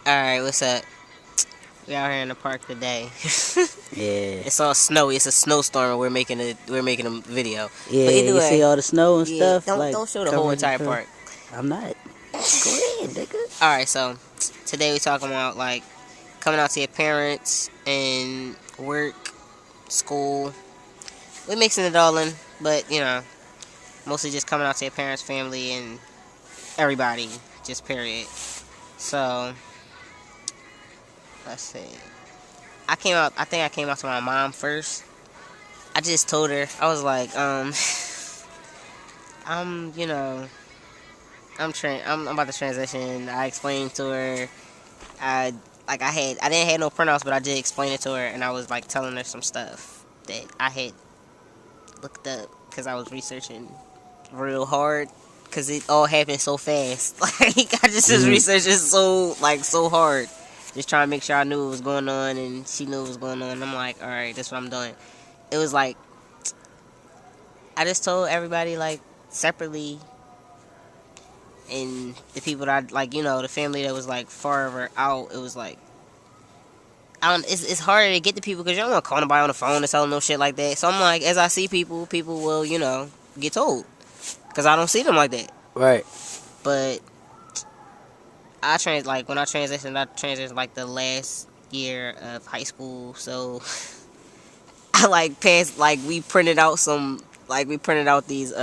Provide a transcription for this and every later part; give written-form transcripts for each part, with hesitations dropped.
Alright, what's up? We out here in the park today. Yeah. It's all snowy. It's a snowstorm. And we're making a video. Yeah, But either you see way, all the snow and yeah, stuff? don't show the whole entire park. I'm not. Go ahead, nigga. Alright, so today we talking about like coming out to your parents and work, school. We're mixing it all in, but you know, mostly just coming out to your parents, family, and everybody. Just period. So let's see. I think I came out to my mom first. I just told her, I was like, you know, I'm about to transition. I explained to her, I didn't have no printouts, but I did explain it to her, and I was like telling her some stuff that I had looked up because I was researching real hard because it all happened so fast. Like I just was researching so hard, just trying to make sure I knew what was going on, and she knew what was going on. And I'm like, all right, that's what I'm doing. It was like I just told everybody like separately, and the people that the family that was like farther out. It was like it's harder to get to people because you don't want to call nobody on the phone and tell them no shit like that. So I'm like, as I see people will get told because I don't see them like that. Right. But when I transitioned like the last year of high school. So I we printed out these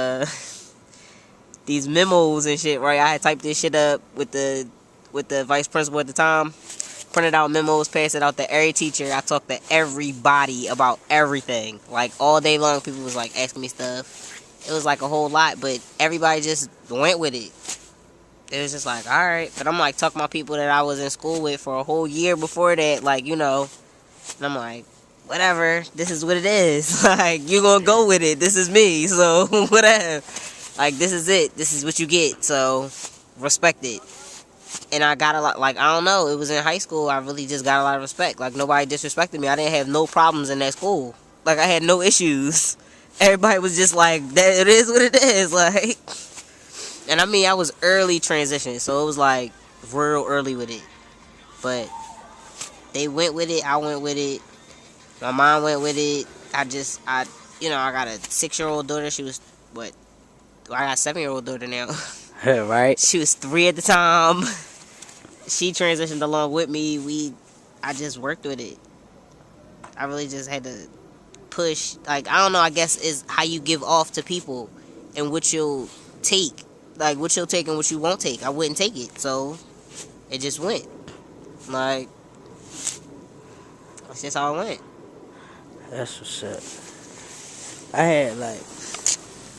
memos and shit, right? I had typed this shit up with the vice principal at the time. Printed out memos, passed it out to every teacher. I talked to everybody about everything. Like all day long, people was like asking me stuff. It was like a whole lot, but everybody just went with it. It was just like, all right. But I'm like talking about people that I was in school with for a whole year before that, and I'm like, whatever, this is what it is. Like, you gonna go with it. This is me, so whatever. Like, this is it. This is what you get, so respect it. And I got a lot, I don't know, it was in high school, I really just got a lot of respect. Like, nobody disrespected me. I didn't have no problems in that school. Like, I had no issues. Everybody was just like, that it is what it is, like. And I mean, I was early transition, so it was like, real early with it. But they went with it, I went with it. My mom went with it. I got a 6-year-old daughter. She was, I got a 7-year-old daughter now. Right. She was 3 at the time. She transitioned along with me. I just worked with it. I really just had to push. Like, I don't know, I guess is how you give off to people and what you'll take. Like, what you'll take and what you won't take. I wouldn't take it, so it just went. Like, that's just how it went. That's what's up. I had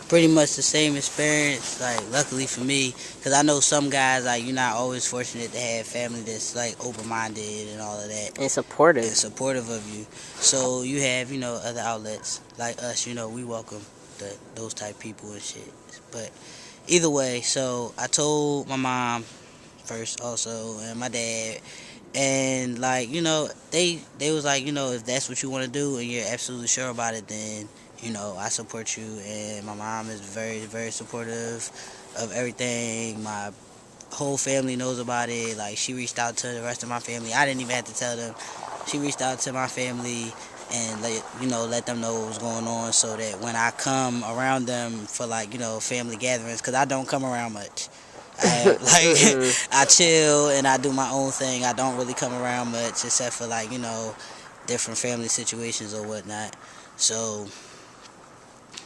pretty much the same experience, luckily for me, because I know some guys, you're not always fortunate to have family that's open-minded and all of that, And supportive. of you. So you have other outlets like us. We welcome those type people and shit. But either way, so I told my mom first also, and my dad, and they was like, if that's what you want to do and you're absolutely sure about it, then I support you. And my mom is very, very supportive of everything. My whole family knows about it. Like, she reached out to the rest of my family. I didn't even have to tell them. She reached out to my family and let them know what was going on, so that when I come around them for family gatherings, because I don't come around much. I chill and I do my own thing. I don't really come around much except for different family situations or whatnot. So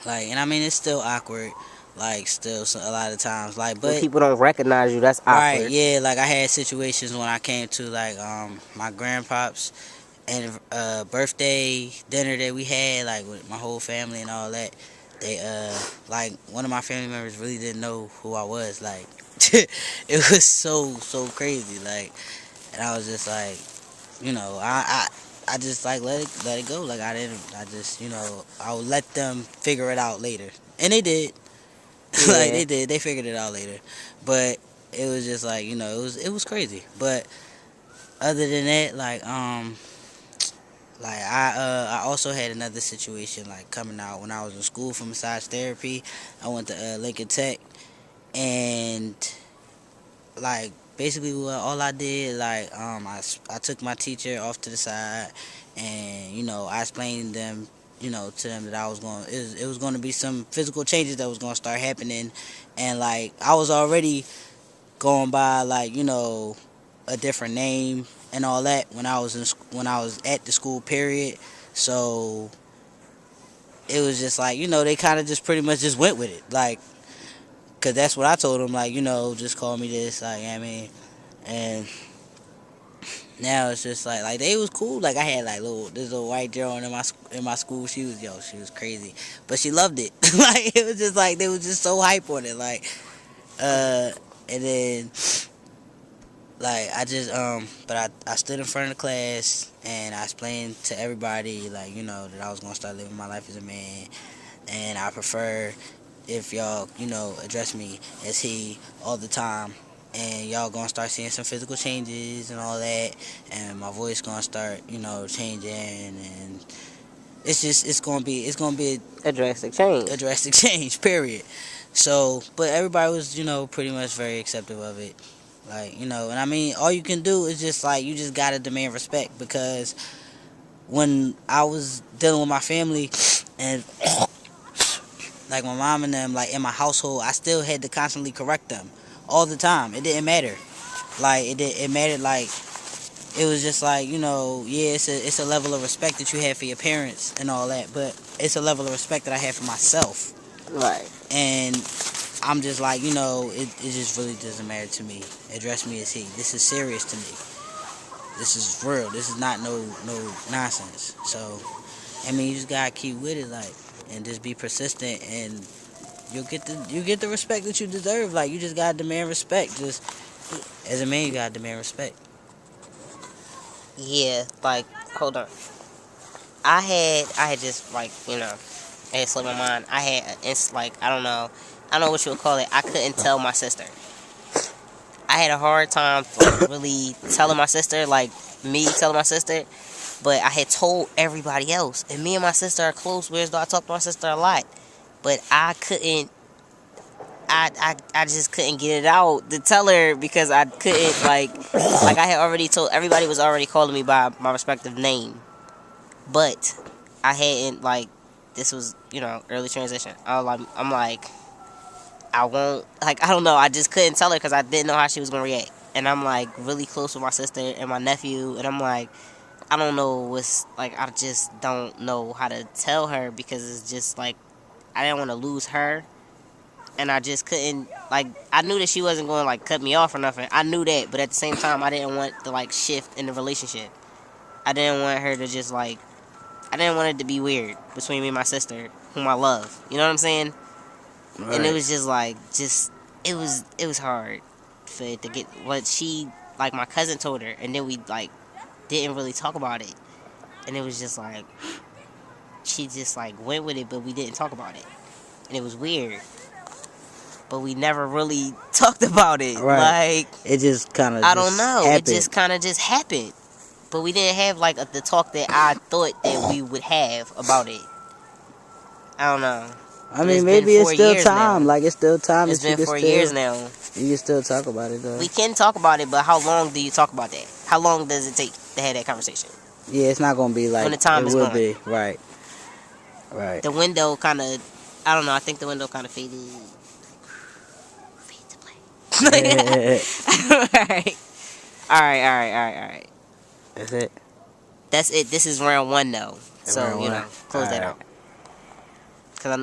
and I mean, it's still awkward, still a lot of times, but when people don't recognize you, that's awkward. Right, yeah, I had situations when I came to my grandpop's and birthday dinner that we had with my whole family and all that. They one of my family members really didn't know who I was. It was so crazy, and I was just I just let it go. I would let them figure it out later, and they did. Yeah. They figured it out later, but it was just it was crazy. But other than that, I also had another situation coming out when I was in school for massage therapy. I went to Lincoln Tech, and basically all I did, like, I took my teacher off to the side, and I explained them, to them that I was going. It was going to be some physical changes that was going to start happening, and like I was already going by like a different name and all that when I was at the school period. So it was just like they kind of just pretty much just went with it, like, cause that's what I told them, like, just call me this, like, I mean, and now it's just like they was cool. Like I had like this little white girl in my school. She was crazy, but she loved it. Like it was just like they was just so hype on it. Like and then like I just but I stood in front of the class and I explained to everybody, like, that I was gonna start living my life as a man, and I prefer if y'all address me as he all the time, and y'all gonna start seeing some physical changes and all that, and my voice gonna start changing, and it's gonna be A drastic change. a drastic change, period. So, but everybody was pretty much very accepting of it, like, and I mean, all you can do is just like you just gotta demand respect, because when I was dealing with my family and like my mom and them, like in my household, I still had to constantly correct them all the time. It didn't matter. Like it mattered. Like it was just like yeah, it's a level of respect that you have for your parents and all that, but it's a level of respect that I have for myself. Right. And I'm just like it just really doesn't matter to me. Address me as he. This is serious to me. This is real. This is not no nonsense. So I mean, you just gotta keep with it, like, and just be persistent, and you get the respect that you deserve. Like, you just gotta demand respect. Just as a man, you gotta demand respect. Yeah, like, hold on. I had just, like, it had slipped my mind. It's like, I don't know what you would call it. I couldn't tell my sister. I had a hard time, like, really telling my sister, like, me telling my sister, but I had told everybody else. And me and my sister are close, whereas though I talk to my sister a lot. But I couldn't, I just couldn't get it out to tell her, because I couldn't, like I had already told, everybody was already calling me by my respective name. But I hadn't, like, this was, early transition. I'm like, I won't, like, I don't know, I just couldn't tell her because I didn't know how she was going to react. And I'm, like, really close with my sister and my nephew, and I'm like, I don't know what's, like, I just don't know how to tell her, because it's just, like, I didn't want to lose her, and I just couldn't, like, I knew that she wasn't going to, like, cut me off or nothing. I knew that, but at the same time, I didn't want to, like, shift in the relationship. I didn't want her to just, like, I didn't want it to be weird between me and my sister, whom I love. You know what I'm saying? Right. And it was just, like, it was hard for it to get what she, like, my cousin told her, and then we, like, didn't really talk about it. And it was just, like, she just, like, went with it, but we didn't talk about it. And it was weird. But we never really talked about it. Right. Like, it just kind of, I don't know. happened. It just kind of just happened. But we didn't have, like, the talk that I thought that we would have about it. I don't know. I mean, maybe it's still time. Now. Like, it's still time. It's been 4 years now. You can still talk about it, though. We can talk about it, but how long do you talk about that? How long does it take to have that conversation? Yeah, it's not going to be like when the time it is will gone. be. Right. Right. The window kind of, I don't know, I think the window kind of faded. Fade to black. Alright. That's it. That's it. This is round one, though. So, round one. Close that out.